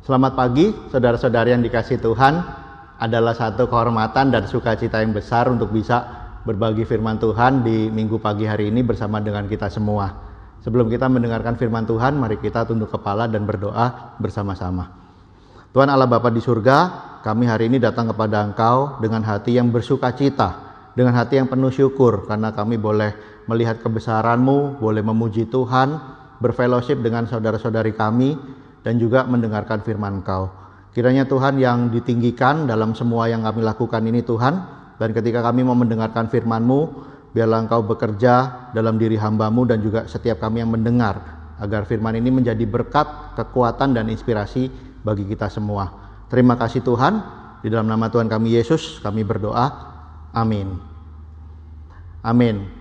Selamat pagi, saudara-saudari yang dikasihi Tuhan. Adalah satu kehormatan dan sukacita yang besar untuk bisa berbagi firman Tuhan di minggu pagi hari ini bersama dengan kita semua. Sebelum kita mendengarkan firman Tuhan, mari kita tunduk kepala dan berdoa bersama-sama. Tuhan Allah Bapa di surga, kami hari ini datang kepada Engkau dengan hati yang bersukacita, dengan hati yang penuh syukur, karena kami boleh melihat kebesaran-Mu, boleh memuji Tuhan, berfellowship dengan saudara-saudari kami, dan juga mendengarkan firman Engkau. Kiranya Tuhan yang ditinggikan dalam semua yang kami lakukan ini Tuhan, dan ketika kami mau mendengarkan firman-Mu, biarlah Engkau bekerja dalam diri hamba-Mu dan juga setiap kami yang mendengar, agar firman ini menjadi berkat, kekuatan, dan inspirasi bagi kita semua. Terima kasih Tuhan, di dalam nama Tuhan kami Yesus kami berdoa, amin. Amin.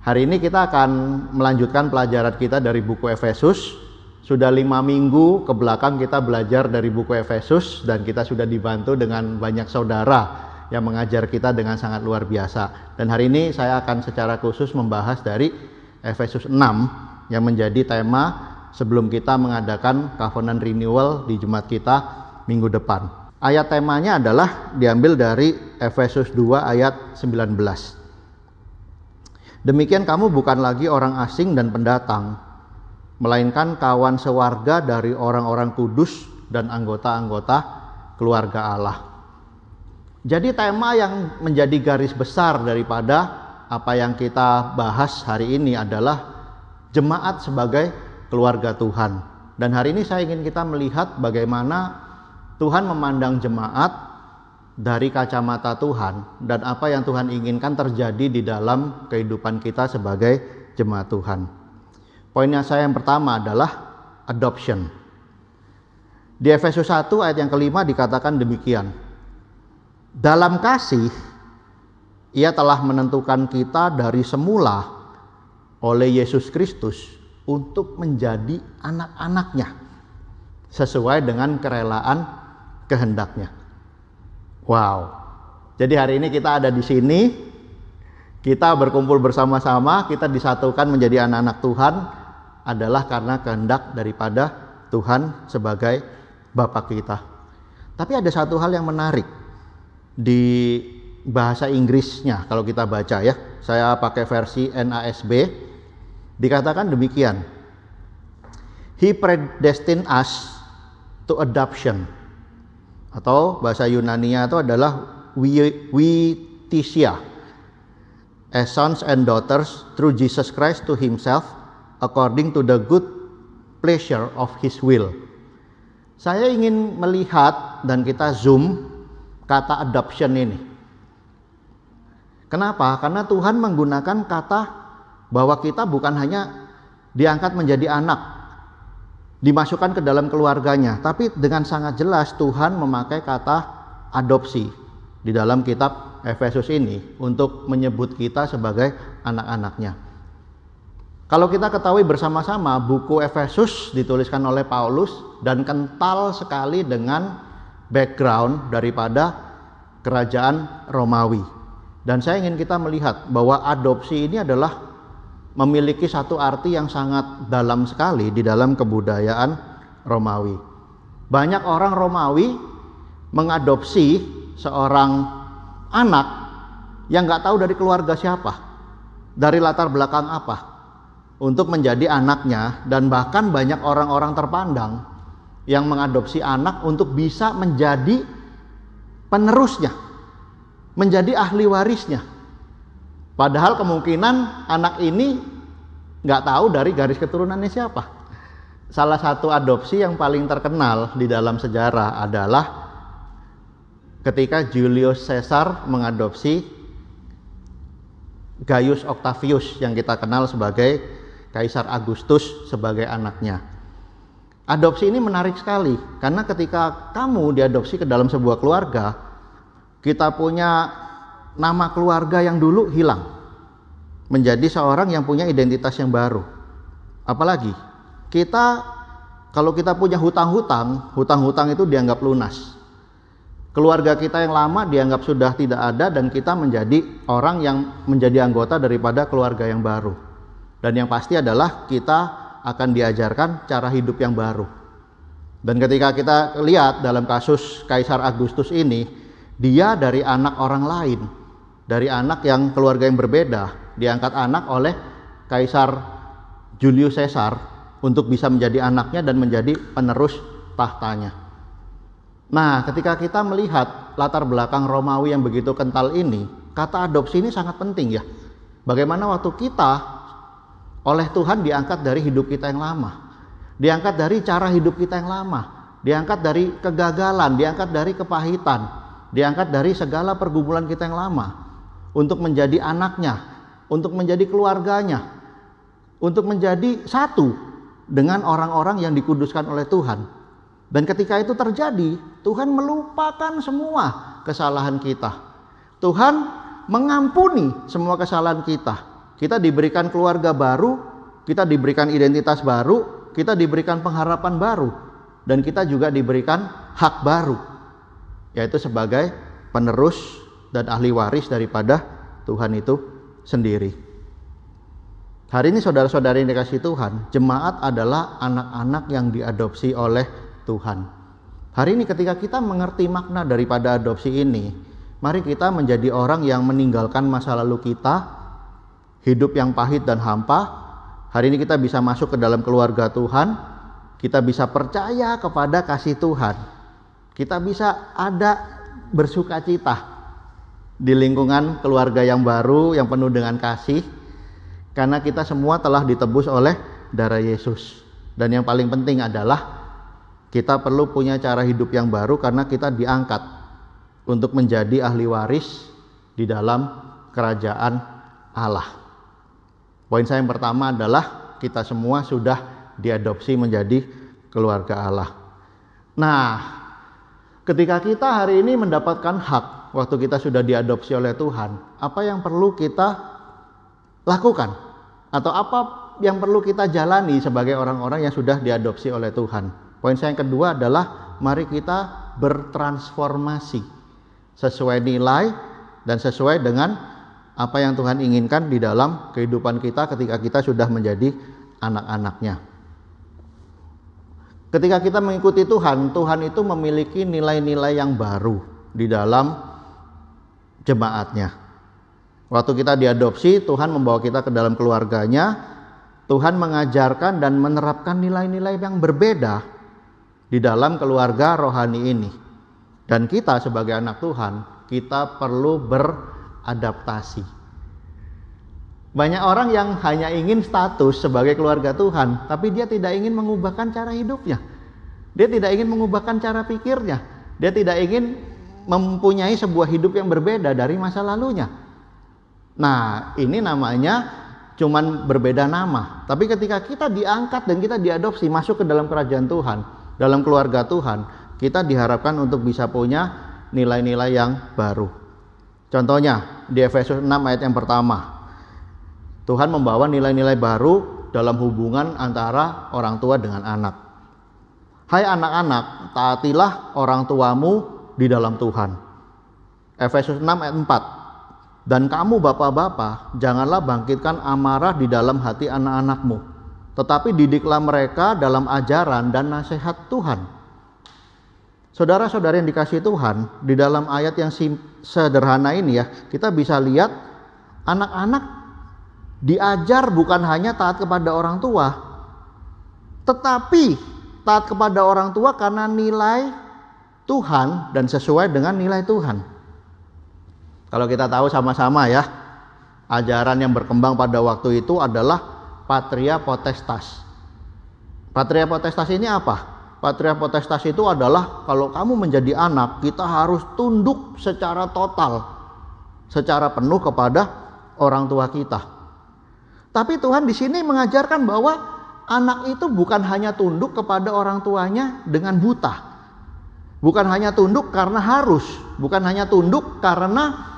Hari ini kita akan melanjutkan pelajaran kita dari buku Efesus. Sudah 5 minggu ke belakang kita belajar dari buku Efesus, dan kita sudah dibantu dengan banyak saudara yang mengajar kita dengan sangat luar biasa. Dan hari ini saya akan secara khusus membahas dari Efesus 6 yang menjadi tema sebelum kita mengadakan Covenant Renewal di Jemaat kita minggu depan. Ayat temanya adalah diambil dari Efesus 2 ayat 19. Demikian kamu bukan lagi orang asing dan pendatang, melainkan kawan sewarga dari orang-orang kudus dan anggota-anggota keluarga Allah. Jadi tema yang menjadi garis besar daripada apa yang kita bahas hari ini adalah jemaat sebagai keluarga Tuhan. Dan hari ini saya ingin kita melihat bagaimana Tuhan memandang jemaat dari kacamata Tuhan, dan apa yang Tuhan inginkan terjadi di dalam kehidupan kita sebagai jemaat Tuhan. Poinnya saya yang pertama adalah adoption. Di Efesus 1 ayat yang kelima dikatakan demikian. Dalam kasih, Ia telah menentukan kita dari semula oleh Yesus Kristus untuk menjadi anak-anaknya sesuai dengan kerelaan kehendaknya. Wow. Jadi hari ini kita ada di sini, kita berkumpul bersama-sama, kita disatukan menjadi anak-anak Tuhan adalah karena kehendak daripada Tuhan sebagai Bapa kita. Tapi ada satu hal yang menarik di bahasa Inggrisnya kalau kita baca ya. Saya pakai versi NASB. Dikatakan demikian. He predestined us to adoption. Atau bahasa Yunani-nya itu adalah Witisia, as sons and daughters through Jesus Christ to Himself, according to the good pleasure of His will. Saya ingin melihat dan kita zoom kata adoption ini. Kenapa? Karena Tuhan menggunakan kata bahwa kita bukan hanya diangkat menjadi anak, dimasukkan ke dalam keluarganya, tapi dengan sangat jelas Tuhan memakai kata adopsi di dalam kitab Efesus ini untuk menyebut kita sebagai anak-anaknya. Kalau kita ketahui bersama-sama, buku Efesus dituliskan oleh Paulus dan kental sekali dengan background daripada kerajaan Romawi. Dan saya ingin kita melihat bahwa adopsi ini adalah memiliki satu arti yang sangat dalam sekali di dalam kebudayaan Romawi. Banyak orang Romawi mengadopsi seorang anak yang nggak tahu dari keluarga siapa, dari latar belakang apa, untuk menjadi anaknya. Dan bahkan banyak orang-orang terpandang yang mengadopsi anak untuk bisa menjadi penerusnya, menjadi ahli warisnya. Padahal kemungkinan anak ini nggak tahu dari garis keturunannya siapa. Salah satu adopsi yang paling terkenal di dalam sejarah adalah ketika Julius Caesar mengadopsi Gaius Octavius yang kita kenal sebagai Kaisar Agustus sebagai anaknya. Adopsi ini menarik sekali karena ketika kamu diadopsi ke dalam sebuah keluarga, kita punya nama keluarga yang dulu hilang, menjadi seorang yang punya identitas yang baru. Apalagi kalau kita punya hutang-hutang itu dianggap lunas. Keluarga kita yang lama dianggap sudah tidak ada, dan kita menjadi orang yang menjadi anggota daripada keluarga yang baru. Dan yang pasti adalah kita akan diajarkan cara hidup yang baru. Dan ketika kita lihat dalam kasus Kaisar Agustus ini, dia dari anak orang lain, dari anak yang keluarga yang berbeda, diangkat anak oleh Kaisar Julius Caesar untuk bisa menjadi anaknya dan menjadi penerus tahtanya. Nah, ketika kita melihat latar belakang Romawi yang begitu kental ini, kata adopsi ini sangat penting ya. Bagaimana waktu kita oleh Tuhan diangkat dari hidup kita yang lama, diangkat dari cara hidup kita yang lama, diangkat dari kegagalan, diangkat dari kepahitan, diangkat dari segala pergumulan kita yang lama, untuk menjadi anaknya, untuk menjadi keluarganya, untuk menjadi satu dengan orang-orang yang dikuduskan oleh Tuhan. Dan ketika itu terjadi, Tuhan melupakan semua kesalahan kita. Tuhan mengampuni semua kesalahan kita. Kita diberikan keluarga baru, kita diberikan identitas baru, kita diberikan pengharapan baru, dan kita juga diberikan hak baru, yaitu sebagai penerus dan ahli waris daripada Tuhan itu sendiri. Hari ini saudara-saudari yang dikasihi Tuhan, jemaat adalah anak-anak yang diadopsi oleh Tuhan. Hari ini ketika kita mengerti makna daripada adopsi ini, mari kita menjadi orang yang meninggalkan masa lalu kita, hidup yang pahit dan hampa. Hari ini kita bisa masuk ke dalam keluarga Tuhan, kita bisa percaya kepada kasih Tuhan, kita bisa ada bersukacita di lingkungan keluarga yang baru, yang penuh dengan kasih, karena kita semua telah ditebus oleh darah Yesus. Dan yang paling penting adalah kita perlu punya cara hidup yang baru karena kita diangkat untuk menjadi ahli waris di dalam kerajaan Allah. Poin saya yang pertama adalah kita semua sudah diadopsi menjadi keluarga Allah. Nah, ketika kita hari ini mendapatkan hak waktu kita sudah diadopsi oleh Tuhan, apa yang perlu kita lakukan? Atau apa yang perlu kita jalani sebagai orang-orang yang sudah diadopsi oleh Tuhan? Poin saya yang kedua adalah mari kita bertransformasi sesuai nilai dan sesuai dengan apa yang Tuhan inginkan di dalam kehidupan kita ketika kita sudah menjadi anak-anaknya. Ketika kita mengikuti Tuhan, Tuhan itu memiliki nilai-nilai yang baru di dalam jemaatnya. Waktu kita diadopsi, Tuhan membawa kita ke dalam keluarganya. Tuhan mengajarkan dan menerapkan nilai-nilai yang berbeda di dalam keluarga rohani ini. Dan kita sebagai anak Tuhan, kita perlu beradaptasi. Banyak orang yang hanya ingin status sebagai keluarga Tuhan, tapi dia tidak ingin mengubahkan cara hidupnya. Dia tidak ingin mengubahkan cara pikirnya. Dia tidak ingin mempunyai sebuah hidup yang berbeda dari masa lalunya. Nah, ini namanya cuman berbeda nama. Tapi ketika kita diangkat dan kita diadopsi masuk ke dalam kerajaan Tuhan, dalam keluarga Tuhan, kita diharapkan untuk bisa punya nilai-nilai yang baru. Contohnya di Efesus 6 ayat yang pertama, Tuhan membawa nilai-nilai baru dalam hubungan antara orang tua dengan anak. Hai anak-anak, taatilah orang tuamu di dalam Tuhan. Efesus 6 ayat 4. Dan kamu bapak-bapak, janganlah bangkitkan amarah di dalam hati anak-anakmu, tetapi didiklah mereka dalam ajaran dan nasihat Tuhan. Saudara-saudara yang dikasihi Tuhan, di dalam ayat yang sederhana ini ya, kita bisa lihat anak-anak diajar bukan hanya taat kepada orang tua, tetapi taat kepada orang tua karena nilai Tuhan dan sesuai dengan nilai Tuhan. Kalau kita tahu sama-sama ya, ajaran yang berkembang pada waktu itu adalah Patria Potestas. Patria Potestas ini apa? Patria Potestas itu adalah kalau kamu menjadi anak, kita harus tunduk secara total, secara penuh kepada orang tua kita. Tapi Tuhan di sini mengajarkan bahwa anak itu bukan hanya tunduk kepada orang tuanya dengan buta. Bukan hanya tunduk karena harus, bukan hanya tunduk karena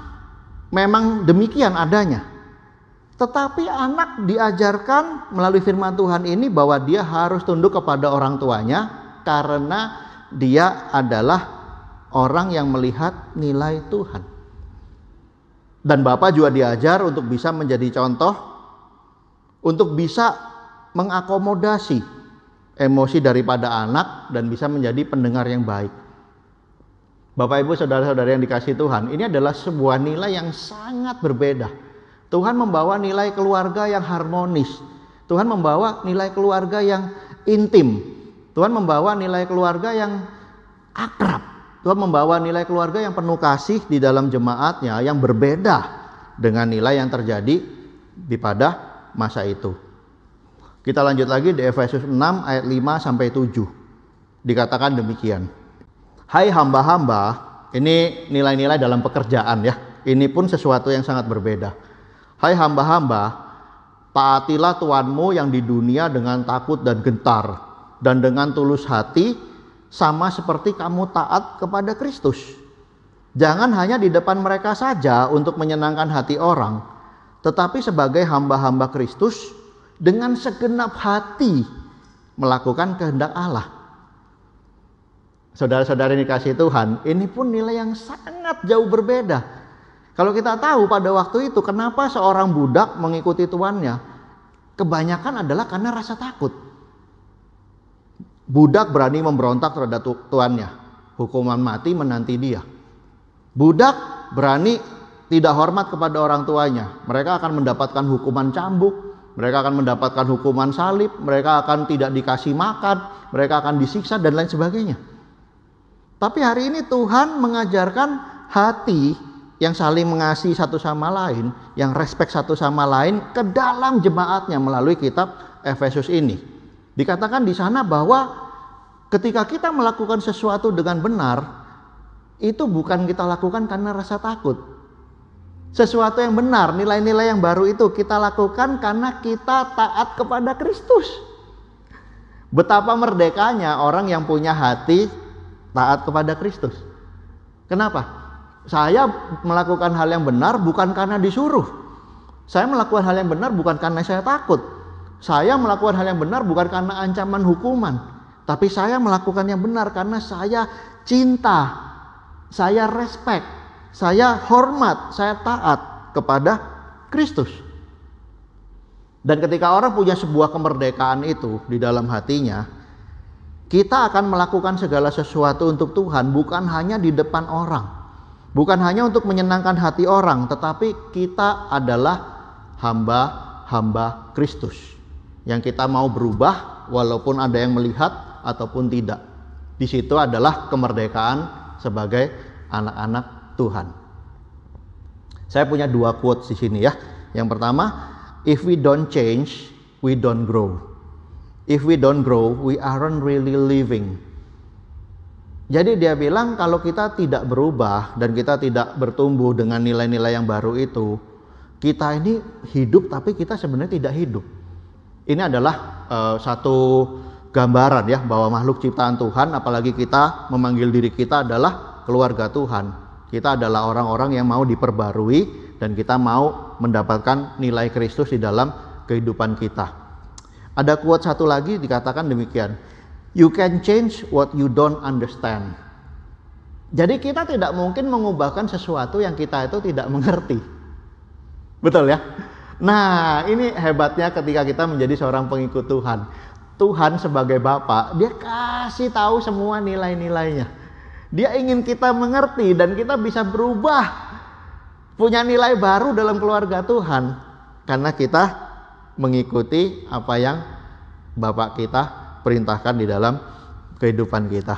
memang demikian adanya. Tetapi anak diajarkan melalui firman Tuhan ini bahwa dia harus tunduk kepada orang tuanya karena dia adalah orang yang melihat nilai Tuhan. Dan Bapak juga diajar untuk bisa menjadi contoh, untuk bisa mengakomodasi emosi daripada anak dan bisa menjadi pendengar yang baik. Bapak Ibu saudara-saudara yang dikasihi Tuhan, ini adalah sebuah nilai yang sangat berbeda. Tuhan membawa nilai keluarga yang harmonis. Tuhan membawa nilai keluarga yang intim. Tuhan membawa nilai keluarga yang akrab. Tuhan membawa nilai keluarga yang penuh kasih di dalam jemaatnya yang berbeda dengan nilai yang terjadi di pada masa itu. Kita lanjut lagi di Efesus 6 ayat 5 sampai 7. Dikatakan demikian. Hai hamba-hamba, ini nilai-nilai dalam pekerjaan ya. Ini pun sesuatu yang sangat berbeda. Hai hamba-hamba, taatilah Tuanmu yang di dunia dengan takut dan gentar, dan dengan tulus hati, sama seperti kamu taat kepada Kristus. Jangan hanya di depan mereka saja untuk menyenangkan hati orang, tetapi sebagai hamba-hamba Kristus dengan segenap hati melakukan kehendak Allah. Saudara-saudara yang dikasihi Tuhan, ini pun nilai yang sangat jauh berbeda. Kalau kita tahu pada waktu itu kenapa seorang budak mengikuti tuannya, kebanyakan adalah karena rasa takut. Budak berani memberontak terhadap tuannya, hukuman mati menanti dia. Budak berani tidak hormat kepada orang tuanya, mereka akan mendapatkan hukuman cambuk, mereka akan mendapatkan hukuman salib, mereka akan tidak dikasih makan, mereka akan disiksa dan lain sebagainya. Tapi hari ini Tuhan mengajarkan hati yang saling mengasihi satu sama lain, yang respect satu sama lain ke dalam jemaatnya melalui kitab Efesus ini. Dikatakan di sana bahwa ketika kita melakukan sesuatu dengan benar, itu bukan kita lakukan karena rasa takut. Sesuatu yang benar, nilai-nilai yang baru itu kita lakukan karena kita taat kepada Kristus. Betapa merdekanya orang yang punya hati taat kepada Kristus. Kenapa? Saya melakukan hal yang benar bukan karena disuruh. Saya melakukan hal yang benar bukan karena saya takut. Saya melakukan hal yang benar bukan karena ancaman hukuman. Tapi saya melakukan yang benar karena saya cinta, saya respect, saya hormat, saya taat kepada Kristus. Dan ketika orang punya sebuah kemerdekaan itu di dalam hatinya, kita akan melakukan segala sesuatu untuk Tuhan bukan hanya di depan orang, bukan hanya untuk menyenangkan hati orang, tetapi kita adalah hamba-hamba Kristus yang kita mau berubah walaupun ada yang melihat ataupun tidak. Di situ adalah kemerdekaan sebagai anak-anak Tuhan. Saya punya 2 quotes di sini ya. Yang pertama, if we don't change, we don't grow. If we don't grow, we aren't really living. Jadi dia bilang kalau kita tidak berubah dan kita tidak bertumbuh dengan nilai-nilai yang baru itu, kita ini hidup tapi kita sebenarnya tidak hidup. Ini adalah satu gambaran ya bahwa makhluk ciptaan Tuhan, apalagi kita memanggil diri kita adalah keluarga Tuhan. Kita adalah orang-orang yang mau diperbarui dan kita mau mendapatkan nilai Kristus di dalam kehidupan kita. Ada quote satu lagi dikatakan demikian. You can change what you don't understand. Jadi kita tidak mungkin mengubahkan sesuatu yang kita itu tidak mengerti. Betul ya? Nah, ini hebatnya ketika kita menjadi seorang pengikut Tuhan. Tuhan sebagai Bapa, dia kasih tahu semua nilai-nilainya. Dia ingin kita mengerti dan kita bisa berubah. Punya nilai baru dalam keluarga Tuhan. Karena kita mengikuti apa yang Bapak kita perintahkan di dalam kehidupan kita.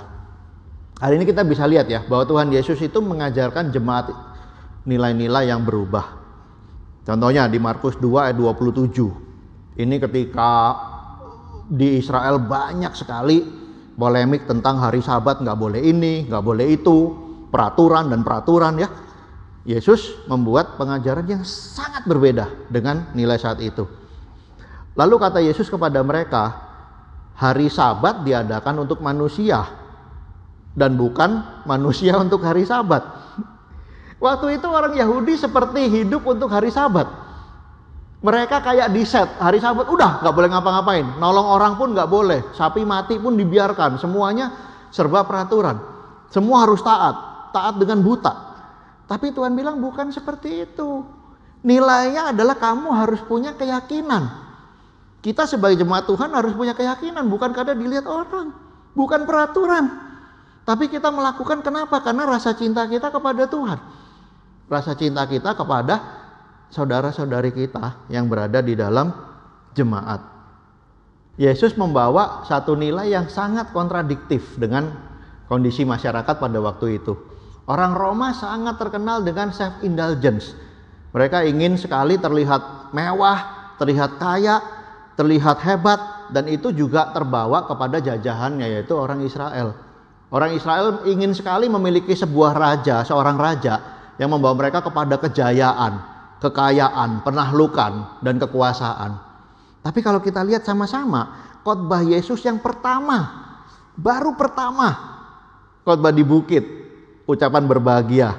Hari ini kita bisa lihat ya bahwa Tuhan Yesus itu mengajarkan jemaat nilai-nilai yang berubah. Contohnya di Markus 2 ayat 27. Ini ketika di Israel banyak sekali polemik tentang hari Sabat, nggak boleh ini, nggak boleh itu, peraturan dan peraturan ya. Yesus membuat pengajaran yang sangat berbeda dengan nilai saat itu. Lalu kata Yesus kepada mereka, hari Sabat diadakan untuk manusia dan bukan manusia untuk hari Sabat. Waktu itu orang Yahudi seperti hidup untuk hari Sabat. Mereka kayak di set, hari Sabat udah gak boleh ngapa-ngapain, nolong orang pun gak boleh, sapi mati pun dibiarkan, semuanya serba peraturan. Semua harus taat, taat dengan buta. Tapi Tuhan bilang bukan seperti itu. Nilainya adalah kamu harus punya keyakinan. Kita sebagai jemaat Tuhan harus punya keyakinan, bukan karena dilihat orang, bukan peraturan. Tapi kita melakukan kenapa? Karena rasa cinta kita kepada Tuhan. Rasa cinta kita kepada saudara-saudari kita yang berada di dalam jemaat. Yesus membawa satu nilai yang sangat kontradiktif dengan kondisi masyarakat pada waktu itu. Orang Roma sangat terkenal dengan self-indulgence. Mereka ingin sekali terlihat mewah, terlihat kaya, terlihat hebat, dan itu juga terbawa kepada jajahannya, yaitu orang Israel. Orang Israel ingin sekali memiliki sebuah raja, seorang raja yang membawa mereka kepada kejayaan, kekayaan, penahlukan, dan kekuasaan. Tapi kalau kita lihat sama-sama, khotbah Yesus yang pertama, baru pertama, khotbah di bukit, ucapan berbahagia,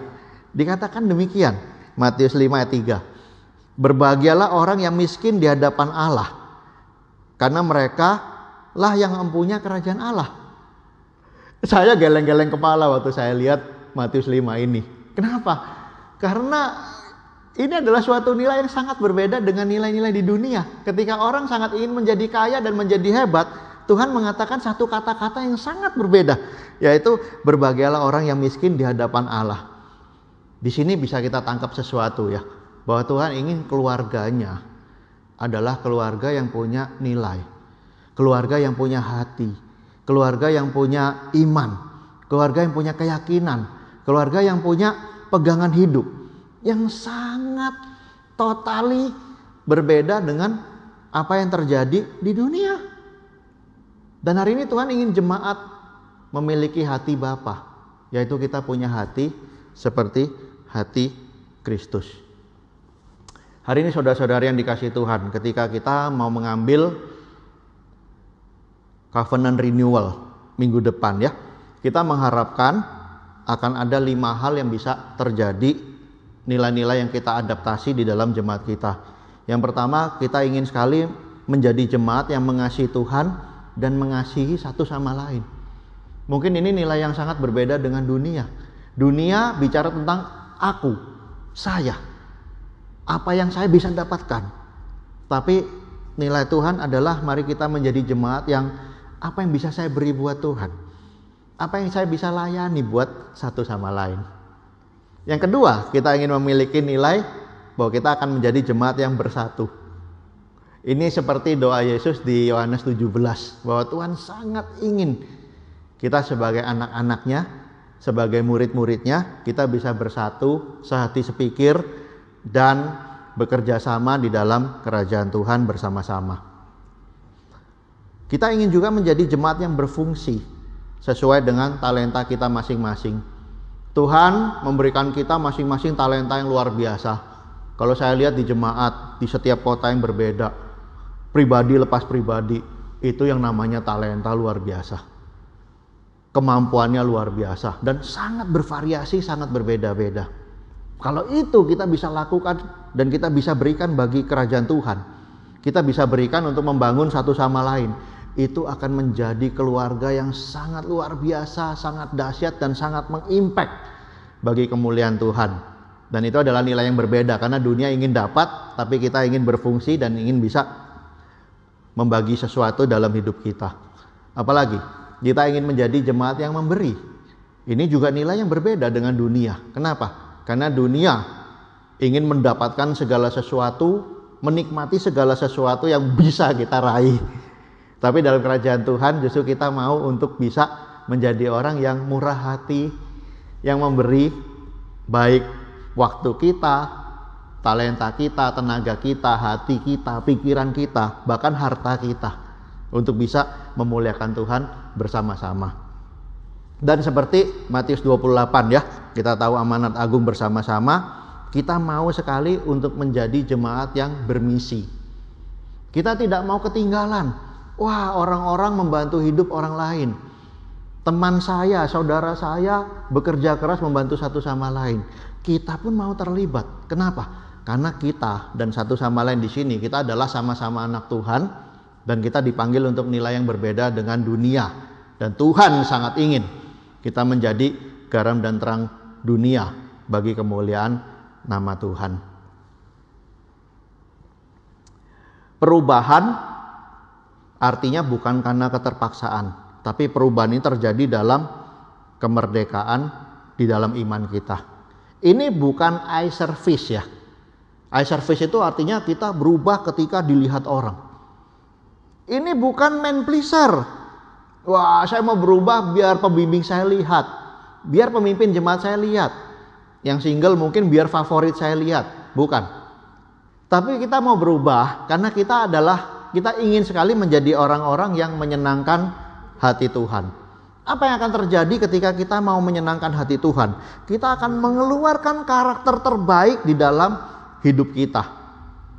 dikatakan demikian, Matius 5 ayat 3. Berbahagialah orang yang miskin di hadapan Allah, karena mereka lah yang mempunyai kerajaan Allah. Saya geleng-geleng kepala waktu saya lihat Matius 5 ini. Kenapa? Karena ini adalah suatu nilai yang sangat berbeda dengan nilai-nilai di dunia. Ketika orang sangat ingin menjadi kaya dan menjadi hebat, Tuhan mengatakan satu kata-kata yang sangat berbeda, yaitu berbahagialah orang yang miskin di hadapan Allah. Di sini bisa kita tangkap sesuatu ya, bahwa Tuhan ingin keluarganya adalah keluarga yang punya nilai, keluarga yang punya hati, keluarga yang punya iman, keluarga yang punya keyakinan, keluarga yang punya pegangan hidup yang sangat totali berbeda dengan apa yang terjadi di dunia. Dan hari ini Tuhan ingin jemaat memiliki hati Bapa, yaitu kita punya hati seperti hati Kristus. Hari ini saudara-saudari yang dikasihi Tuhan, ketika kita mau mengambil covenant renewal minggu depan ya, kita mengharapkan akan ada 5 hal yang bisa terjadi, nilai-nilai yang kita adaptasi di dalam jemaat kita. Yang pertama, kita ingin sekali menjadi jemaat yang mengasihi Tuhan dan mengasihi satu sama lain. Mungkin ini nilai yang sangat berbeda dengan dunia. Dunia bicara tentang aku, saya, apa yang saya bisa dapatkan. Tapi nilai Tuhan adalah mari kita menjadi jemaat yang apa yang bisa saya beri buat Tuhan, apa yang saya bisa layani buat satu sama lain. Yang kedua, kita ingin memiliki nilai bahwa kita akan menjadi jemaat yang bersatu. Ini seperti doa Yesus di Yohanes 17, bahwa Tuhan sangat ingin kita sebagai anak-anaknya, sebagai murid-muridnya, kita bisa bersatu, sehati sepikir, dan bekerja sama di dalam kerajaan Tuhan bersama-sama. Kita ingin juga menjadi jemaat yang berfungsi sesuai dengan talenta kita masing-masing. Tuhan memberikan kita masing-masing talenta yang luar biasa. Kalau saya lihat di jemaat, di setiap kota yang berbeda, pribadi lepas pribadi, itu yang namanya talenta luar biasa. Kemampuannya luar biasa dan sangat bervariasi, sangat berbeda-beda. Kalau itu kita bisa lakukan dan kita bisa berikan bagi kerajaan Tuhan, kita bisa berikan untuk membangun satu sama lain, itu akan menjadi keluarga yang sangat luar biasa, sangat dahsyat dan sangat mengimpact bagi kemuliaan Tuhan. Dan itu adalah nilai yang berbeda, karena dunia ingin dapat, tapi kita ingin berfungsi dan ingin bisa membagi sesuatu dalam hidup kita. Apalagi kita ingin menjadi jemaat yang memberi. Ini juga nilai yang berbeda dengan dunia. Kenapa? Karena dunia ingin mendapatkan segala sesuatu, menikmati segala sesuatu yang bisa kita raih. Tapi dalam kerajaan Tuhan justru kita mau untuk bisa menjadi orang yang murah hati, yang memberi baik waktu kita, talenta kita, tenaga kita, hati kita, pikiran kita, bahkan harta kita, untuk bisa memuliakan Tuhan bersama-sama. Dan seperti Matius 28 ya, kita tahu amanat agung bersama-sama, kita mau sekali untuk menjadi jemaat yang bermisi. Kita tidak mau ketinggalan. Wah, orang-orang membantu hidup orang lain. Teman saya, saudara saya bekerja keras membantu satu sama lain. Kita pun mau terlibat. Kenapa? Karena kita dan satu sama lain di sini, kita adalah sama-sama anak Tuhan dan kita dipanggil untuk nilai yang berbeda dengan dunia. Dan Tuhan sangat ingin kita menjadi garam dan terang dunia bagi kemuliaan nama Tuhan. Perubahan Artinya bukan karena keterpaksaan, tapi perubahan ini terjadi dalam kemerdekaan di dalam iman kita. Ini bukan eye service ya. Eye service itu artinya kita berubah ketika dilihat orang. Ini bukan man pleaser. Wah, saya mau berubah biar pembimbing saya lihat, biar pemimpin jemaat saya lihat. Yang single mungkin biar favorit saya lihat. Bukan. Tapi kita mau berubah karena kita ingin sekali menjadi orang-orang yang menyenangkan hati Tuhan. Apa yang akan terjadi ketika kita mau menyenangkan hati Tuhan? Kita akan mengeluarkan karakter terbaik di dalam hidup kita.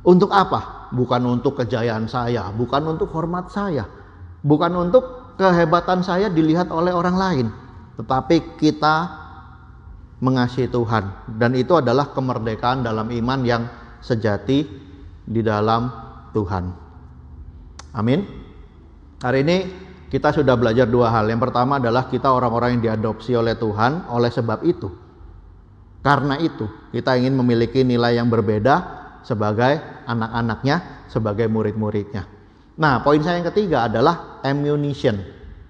Untuk apa? Bukan untuk kejayaan saya, bukan untuk hormat saya, bukan untuk kehebatan saya dilihat oleh orang lain, tetapi kita mengasihi Tuhan, dan itu adalah kemerdekaan dalam iman yang sejati di dalam Tuhan. Amin. Hari ini kita sudah belajar dua hal. Yang pertama adalah kita orang-orang yang diadopsi oleh Tuhan. Oleh sebab itu, karena itu kita ingin memiliki nilai yang berbeda sebagai anak-anaknya, sebagai murid-muridnya. Nah, poin saya yang ketiga adalah ammunition.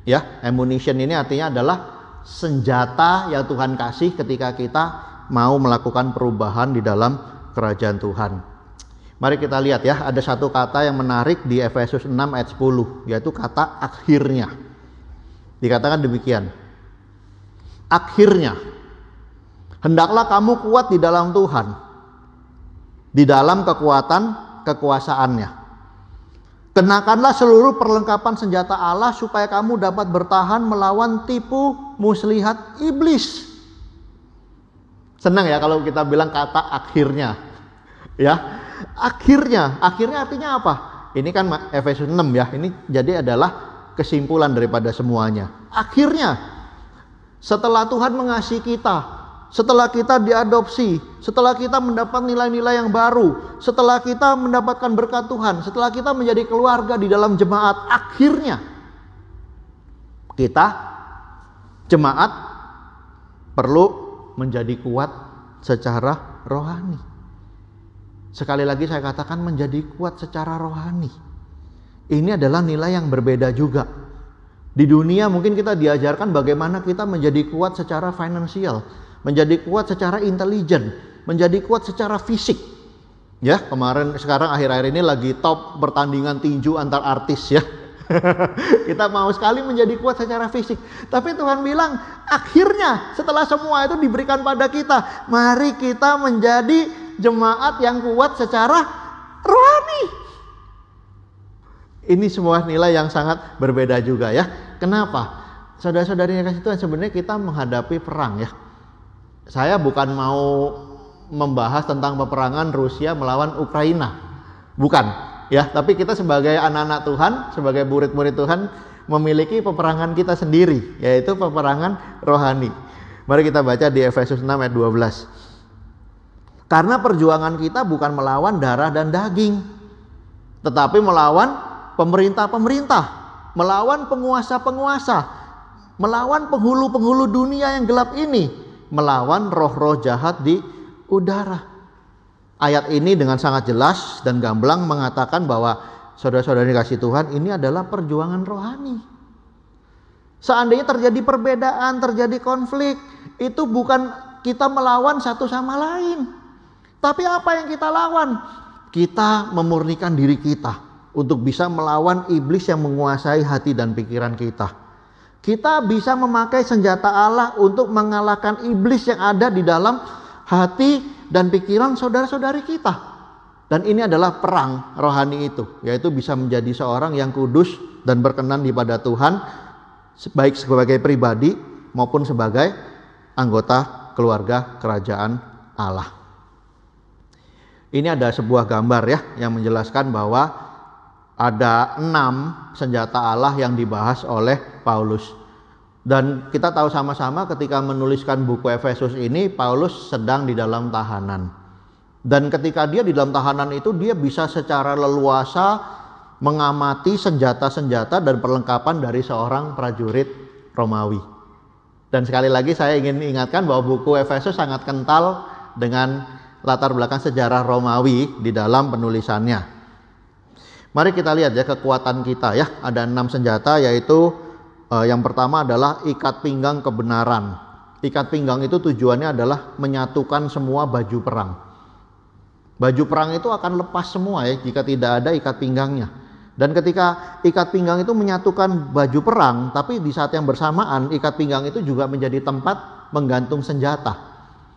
Ya, ammunition ini artinya adalah senjata yang Tuhan kasih ketika kita mau melakukan perubahan di dalam kerajaan Tuhan. Mari kita lihat ya, ada satu kata yang menarik di Efesus 6 ayat 10, yaitu kata akhirnya. Dikatakan demikian. Akhirnya, hendaklah kamu kuat di dalam Tuhan, di dalam kekuasaannya. Kenakanlah seluruh perlengkapan senjata Allah supaya kamu dapat bertahan melawan tipu muslihat iblis. Senang ya kalau kita bilang kata akhirnya. Ya, akhirnya artinya apa? Ini kan Efesus 6 ya. Ini jadi adalah kesimpulan daripada semuanya. Akhirnya, setelah Tuhan mengasihi kita, setelah kita diadopsi, setelah kita mendapat nilai-nilai yang baru, setelah kita mendapatkan berkat Tuhan, setelah kita menjadi keluarga di dalam jemaat, akhirnya kita jemaat perlu menjadi kuat secara rohani. Sekali lagi saya katakan menjadi kuat secara rohani. Ini adalah nilai yang berbeda juga. Di dunia mungkin kita diajarkan bagaimana kita menjadi kuat secara finansial, menjadi kuat secara intelijen, menjadi kuat secara fisik. Ya, sekarang akhir-akhir ini lagi top pertandingan tinju antar artis ya. Kita mau sekali menjadi kuat secara fisik. Tapi Tuhan bilang, akhirnya setelah semua itu diberikan pada kita, mari kita menjadi jemaat yang kuat secara rohani. Ini sebuah nilai yang sangat berbeda juga ya. Kenapa? Saudara-saudari yang kasih Tuhan, sebenarnya kita menghadapi perang ya. Saya bukan mau membahas tentang peperangan Rusia melawan Ukraina, bukan ya. Tapi kita sebagai anak-anak Tuhan, sebagai murid-murid Tuhan, memiliki peperangan kita sendiri, yaitu peperangan rohani. Mari kita baca di Efesus 6 ayat 12. Karena perjuangan kita bukan melawan darah dan daging, tetapi melawan pemerintah-pemerintah, melawan penguasa-penguasa, melawan penghulu-penghulu dunia yang gelap ini, melawan roh-roh jahat di udara. Ayat ini dengan sangat jelas dan gamblang mengatakan bahwa saudara-saudari kasih Tuhan, ini adalah perjuangan rohani. Seandainya terjadi perbedaan, terjadi konflik, itu bukan kita melawan satu sama lain. Tapi apa yang kita lawan? Kita memurnikan diri kita untuk bisa melawan iblis yang menguasai hati dan pikiran kita. Kita bisa memakai senjata Allah untuk mengalahkan iblis yang ada di dalam hati dan pikiran saudara-saudari kita. Dan ini adalah perang rohani itu, yaitu bisa menjadi seorang yang kudus dan berkenan kepada Tuhan, baik sebagai pribadi maupun sebagai anggota keluarga kerajaan Allah. Ini ada sebuah gambar ya yang menjelaskan bahwa ada 6 senjata Allah yang dibahas oleh Paulus. Dan kita tahu sama-sama ketika menuliskan buku Efesus ini, Paulus sedang di dalam tahanan. Dan ketika dia di dalam tahanan itu, dia bisa secara leluasa mengamati senjata-senjata dan perlengkapan dari seorang prajurit Romawi. Dan sekali lagi saya ingin ingatkan bahwa buku Efesus sangat kental dengan latar belakang sejarah Romawi di dalam penulisannya. Mari kita lihat ya kekuatan kita ya. Ada 6 senjata, yaitu yang pertama adalah ikat pinggang kebenaran. Ikat pinggang itu tujuannya adalah menyatukan semua baju perang. Baju perang itu akan lepas semua ya jika tidak ada ikat pinggangnya. Dan ketika ikat pinggang itu menyatukan baju perang, tapi di saat yang bersamaan ikat pinggang itu juga menjadi tempat menggantung senjata.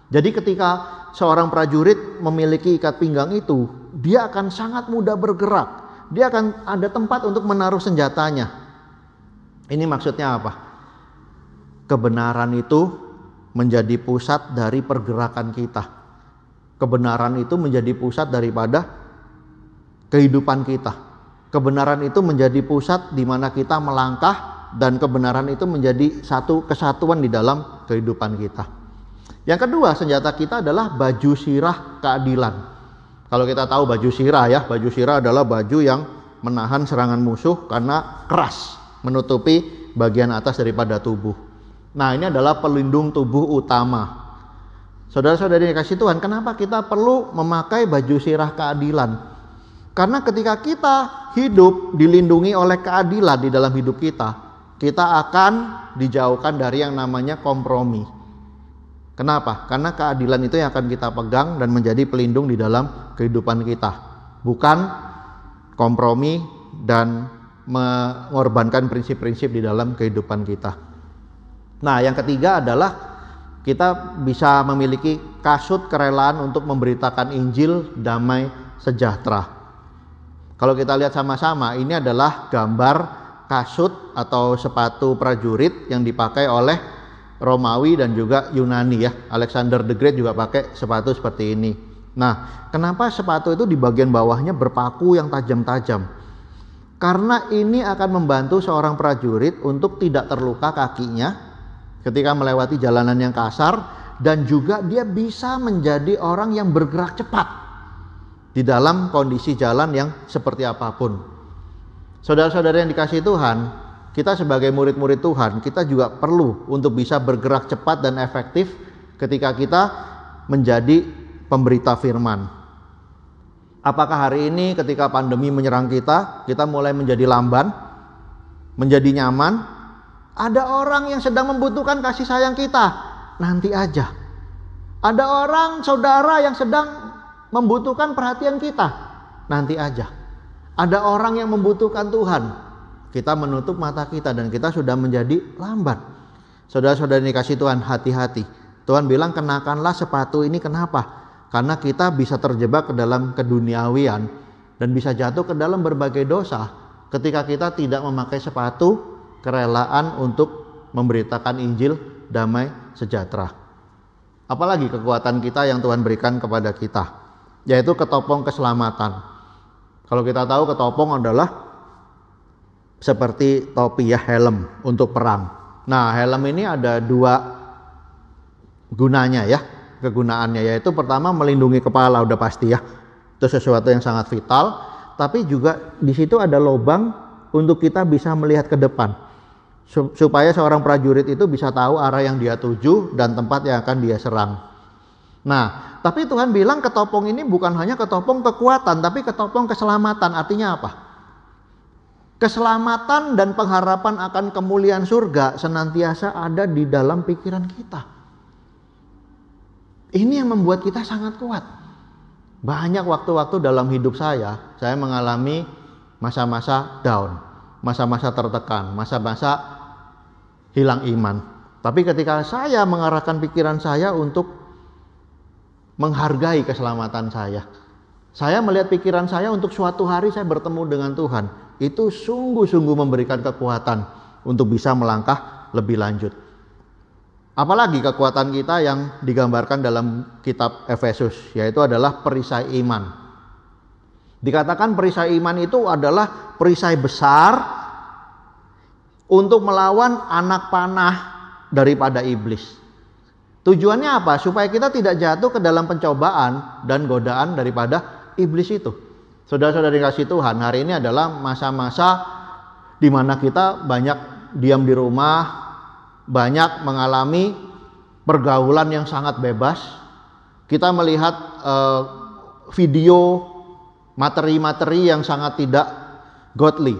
Jadi ketika seorang prajurit memiliki ikat pinggang itu, dia akan sangat mudah bergerak. Dia akan ada tempat untuk menaruh senjatanya. Ini maksudnya apa? Kebenaran itu menjadi pusat dari pergerakan kita. Kebenaran itu menjadi pusat daripada kehidupan kita. Kebenaran itu menjadi pusat di mana kita melangkah, dan kebenaran itu menjadi satu kesatuan di dalam kehidupan kita. Yang kedua, senjata kita adalah baju sirah keadilan. Kalau kita tahu baju sirah ya, baju sirah adalah baju yang menahan serangan musuh karena keras, menutupi bagian atas daripada tubuh. Nah, ini adalah pelindung tubuh utama. Saudara-saudari yang kasih Tuhan, kenapa kita perlu memakai baju sirah keadilan? Karena ketika kita hidup dilindungi oleh keadilan di dalam hidup kita, kita akan dijauhkan dari yang namanya kompromi. Kenapa? Karena keadilan itu yang akan kita pegang dan menjadi pelindung di dalam kehidupan kita. Bukan kompromi dan mengorbankan prinsip-prinsip di dalam kehidupan kita. Nah, yang ketiga adalah kita bisa memiliki kasut kerelaan untuk memberitakan Injil damai sejahtera. Kalau kita lihat sama-sama, ini adalah gambar kasut atau sepatu prajurit yang dipakai oleh Romawi dan juga Yunani ya. Alexander the Great juga pakai sepatu seperti ini. Nah, kenapa sepatu itu di bagian bawahnya berpaku yang tajam-tajam? Karena ini akan membantu seorang prajurit untuk tidak terluka kakinya ketika melewati jalanan yang kasar, dan juga dia bisa menjadi orang yang bergerak cepat di dalam kondisi jalan yang seperti apapun. Saudara-saudara yang dikasihi Tuhan, kita sebagai murid-murid Tuhan, kita juga perlu untuk bisa bergerak cepat dan efektif ketika kita menjadi pemberita firman. Apakah hari ini ketika pandemi menyerang kita mulai menjadi lamban, menjadi nyaman? Ada orang yang sedang membutuhkan kasih sayang kita, nanti aja. Ada orang saudara yang sedang membutuhkan perhatian kita, nanti aja. Ada orang yang membutuhkan Tuhan, kita menutup mata kita dan kita sudah menjadi lambat. Saudara-saudara yang dikasihi Tuhan, hati-hati. Tuhan bilang kenakanlah sepatu ini, kenapa? Karena kita bisa terjebak ke dalam keduniawian dan bisa jatuh ke dalam berbagai dosa ketika kita tidak memakai sepatu kerelaan untuk memberitakan Injil damai sejahtera. Apalagi kekuatan kita yang Tuhan berikan kepada kita, yaitu ketopong keselamatan. Kalau kita tahu ketopong adalah seperti topi ya, helm untuk perang. Nah, helm ini ada 2 gunanya ya, kegunaannya, yaitu pertama melindungi kepala, udah pasti ya. Itu sesuatu yang sangat vital, tapi juga di situ ada lubang untuk kita bisa melihat ke depan. Supaya seorang prajurit itu bisa tahu arah yang dia tuju dan tempat yang akan dia serang. Nah, tapi Tuhan bilang ketopong ini bukan hanya ketopong kekuatan, tapi ketopong keselamatan. Artinya apa? Keselamatan dan pengharapan akan kemuliaan surga senantiasa ada di dalam pikiran kita. Ini yang membuat kita sangat kuat. Banyak waktu-waktu dalam hidup saya mengalami masa-masa down, masa-masa tertekan, masa-masa hilang iman. Tapi ketika saya mengarahkan pikiran saya untuk menghargai keselamatan saya melihat pikiran saya untuk suatu hari saya bertemu dengan Tuhan, itu sungguh-sungguh memberikan kekuatan untuk bisa melangkah lebih lanjut. Apalagi kekuatan kita yang digambarkan dalam kitab Efesus, yaitu adalah perisai iman. Dikatakan perisai iman itu adalah perisai besar untuk melawan anak panah daripada iblis. Tujuannya apa? Supaya kita tidak jatuh ke dalam pencobaan dan godaan daripada iblis itu. Saudara-saudari kasih Tuhan, hari ini adalah masa-masa di mana kita banyak diam di rumah, banyak mengalami pergaulan yang sangat bebas. Kita melihat video materi-materi yang sangat tidak godly,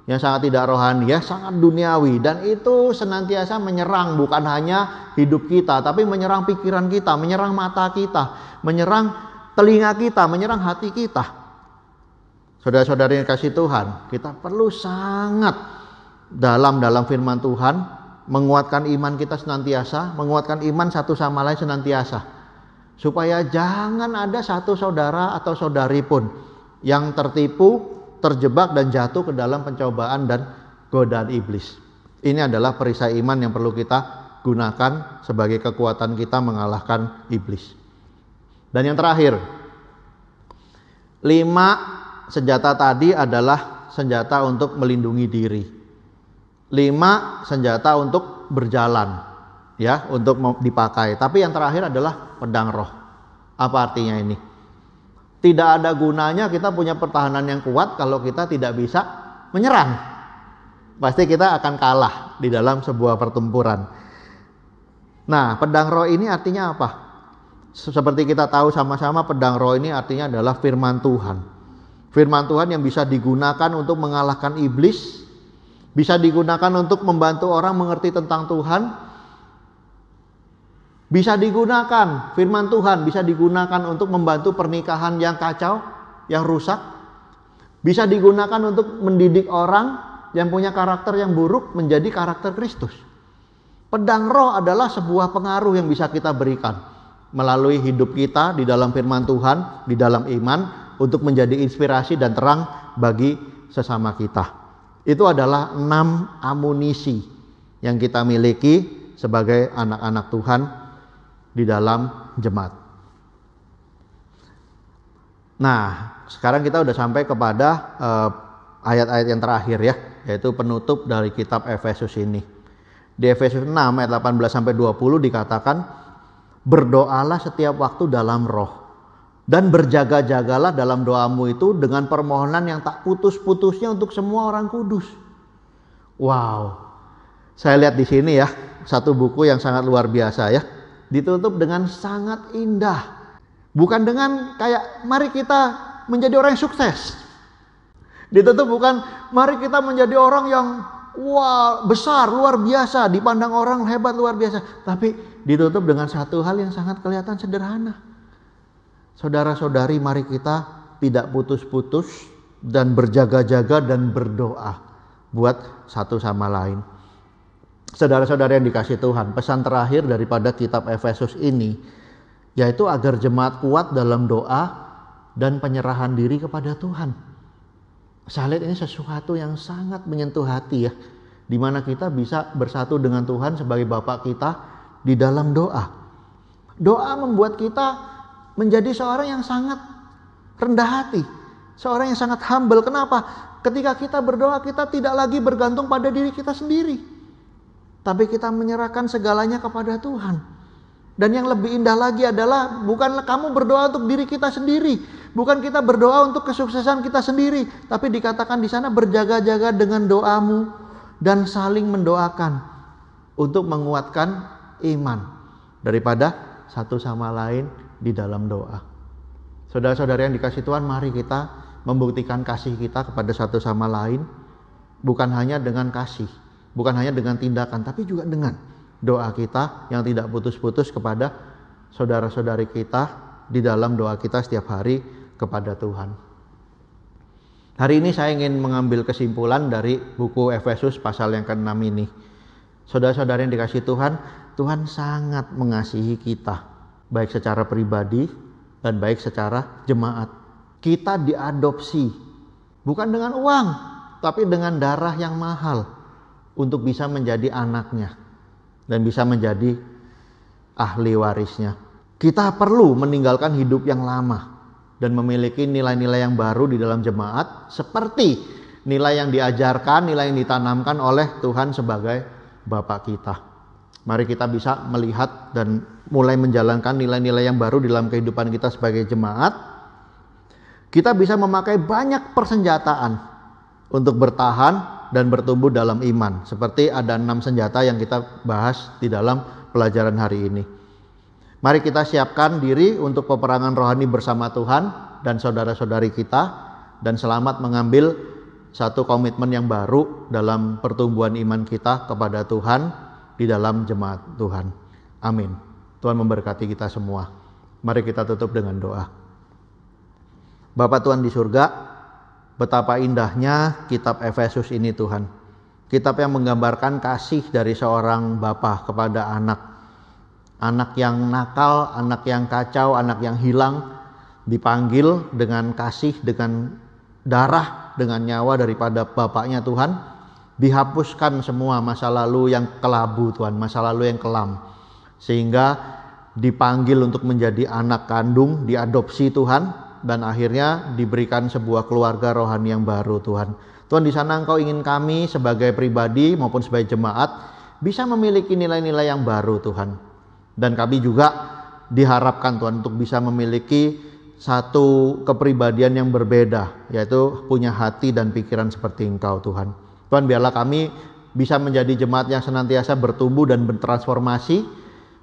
yang sangat tidak rohani ya, sangat duniawi, dan itu senantiasa menyerang bukan hanya hidup kita, tapi menyerang pikiran kita, menyerang mata kita, menyerang telinga kita, menyerang hati kita. Saudara-saudari yang kasih Tuhan, kita perlu sangat dalam firman Tuhan, menguatkan iman kita senantiasa, menguatkan iman satu sama lain senantiasa, supaya jangan ada satu saudara atau saudari pun yang tertipu, terjebak dan jatuh ke dalam pencobaan dan godaan iblis. Ini adalah perisai iman yang perlu kita gunakan sebagai kekuatan kita mengalahkan iblis. Dan yang terakhir, 5 senjata tadi adalah senjata untuk melindungi diri. 5 senjata untuk berjalan, ya, untuk dipakai. Tapi yang terakhir adalah pedang roh. Apa artinya ini? Tidak ada gunanya kita punya pertahanan yang kuat kalau kita tidak bisa menyerang. Pasti kita akan kalah di dalam sebuah pertempuran. Nah, pedang roh ini artinya apa? Seperti kita tahu sama-sama, pedang roh ini artinya adalah firman Tuhan. Firman Tuhan yang bisa digunakan untuk mengalahkan iblis, bisa digunakan untuk membantu orang mengerti tentang Tuhan, bisa digunakan, firman Tuhan bisa digunakan untuk membantu pernikahan yang kacau, yang rusak, bisa digunakan untuk mendidik orang yang punya karakter yang buruk menjadi karakter Kristus. Pedang roh adalah sebuah pengaruh yang bisa kita berikan melalui hidup kita di dalam firman Tuhan, di dalam iman, untuk menjadi inspirasi dan terang bagi sesama kita. Itu adalah 6 amunisi yang kita miliki sebagai anak-anak Tuhan di dalam jemaat. Nah, sekarang kita udah sampai kepada ayat-ayat yang terakhir ya, yaitu penutup dari kitab Efesus ini. Di Efesus 6 ayat 18-20 dikatakan, berdoalah setiap waktu dalam roh, dan berjaga-jagalah dalam doamu itu dengan permohonan yang tak putus-putusnya untuk semua orang kudus. Wow, saya lihat di sini ya, satu buku yang sangat luar biasa ya, ditutup dengan sangat indah. Bukan dengan kayak mari kita menjadi orang yang sukses. Ditutup bukan mari kita menjadi orang yang wah besar, luar biasa, dipandang orang hebat, luar biasa. Tapi ditutup dengan satu hal yang sangat kelihatan sederhana. Saudara-saudari, mari kita tidak putus-putus dan berjaga-jaga dan berdoa buat satu sama lain. Saudara-saudari yang dikasih Tuhan, pesan terakhir daripada kitab Efesus ini yaitu agar jemaat kuat dalam doa dan penyerahan diri kepada Tuhan. Saya lihat ini sesuatu yang sangat menyentuh hati ya, di mana kita bisa bersatu dengan Tuhan sebagai Bapa kita di dalam doa. Doa membuat kita menjadi seorang yang sangat rendah hati, seorang yang sangat humble. Kenapa? Ketika kita berdoa, kita tidak lagi bergantung pada diri kita sendiri, tapi kita menyerahkan segalanya kepada Tuhan. Dan yang lebih indah lagi adalah bukanlah kamu berdoa untuk diri kita sendiri, bukan kita berdoa untuk kesuksesan kita sendiri, tapi dikatakan di sana berjaga-jaga dengan doamu dan saling mendoakan untuk menguatkan iman daripada satu sama lain di dalam doa. Saudara-saudara yang dikasih Tuhan, mari kita membuktikan kasih kita kepada satu sama lain, bukan hanya dengan kasih, bukan hanya dengan tindakan, tapi juga dengan doa kita yang tidak putus-putus kepada saudara-saudari kita di dalam doa kita setiap hari kepada Tuhan. Hari ini saya ingin mengambil kesimpulan dari buku Efesus pasal yang ke-6 ini. Saudara-saudara yang dikasih Tuhan, Tuhan sangat mengasihi kita, baik secara pribadi dan baik secara jemaat. Kita diadopsi bukan dengan uang, tapi dengan darah yang mahal untuk bisa menjadi anaknya dan bisa menjadi ahli warisnya. Kita perlu meninggalkan hidup yang lama dan memiliki nilai-nilai yang baru di dalam jemaat, seperti nilai yang diajarkan, nilai yang ditanamkan oleh Tuhan sebagai Bapa kita. Mari kita bisa melihat dan mulai menjalankan nilai-nilai yang baru dalam kehidupan kita sebagai jemaat. Kita bisa memakai banyak persenjataan untuk bertahan dan bertumbuh dalam iman. Seperti ada 6 senjata yang kita bahas di dalam pelajaran hari ini. Mari kita siapkan diri untuk peperangan rohani bersama Tuhan dan saudara-saudari kita, dan selamat mengambil satu komitmen yang baru dalam pertumbuhan iman kita kepada Tuhan di dalam jemaat Tuhan. Amin. Tuhan memberkati kita semua. Mari kita tutup dengan doa. Bapa Tuhan di surga, betapa indahnya kitab Efesus ini Tuhan. Kitab yang menggambarkan kasih dari seorang bapa kepada anak. Anak yang nakal, anak yang kacau, anak yang hilang, dipanggil dengan kasih, dengan darah, dengan nyawa daripada bapaknya Tuhan. Dihapuskan semua masa lalu yang kelabu Tuhan, masa lalu yang kelam. Sehingga dipanggil untuk menjadi anak kandung, diadopsi Tuhan, dan akhirnya diberikan sebuah keluarga rohani yang baru Tuhan. Tuhan, di sana Engkau ingin kami sebagai pribadi maupun sebagai jemaat bisa memiliki nilai-nilai yang baru Tuhan. Dan kami juga diharapkan Tuhan untuk bisa memiliki satu kepribadian yang berbeda, yaitu punya hati dan pikiran seperti Engkau Tuhan. Tuhan, biarlah kami bisa menjadi jemaat yang senantiasa bertumbuh dan bertransformasi,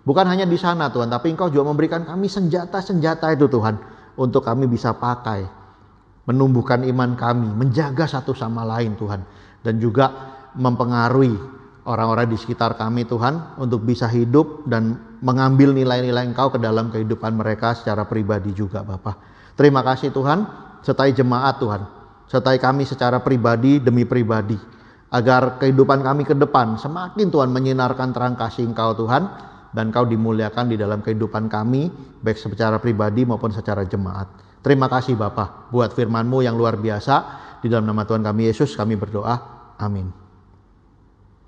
bukan hanya di sana Tuhan, tapi Engkau juga memberikan kami senjata-senjata itu Tuhan, untuk kami bisa pakai menumbuhkan iman kami, menjaga satu sama lain Tuhan, dan juga mempengaruhi orang-orang di sekitar kami Tuhan untuk bisa hidup dan mengambil nilai-nilai Engkau ke dalam kehidupan mereka secara pribadi juga Bapa. Terima kasih Tuhan, sertai jemaat Tuhan, sertai kami secara pribadi demi pribadi, agar kehidupan kami ke depan semakin Tuhan menyinarkan terang kasih Engkau Tuhan, dan Engkau dimuliakan di dalam kehidupan kami, baik secara pribadi maupun secara jemaat. Terima kasih Bapa buat firman-Mu yang luar biasa. Di dalam nama Tuhan kami Yesus kami berdoa. Amin.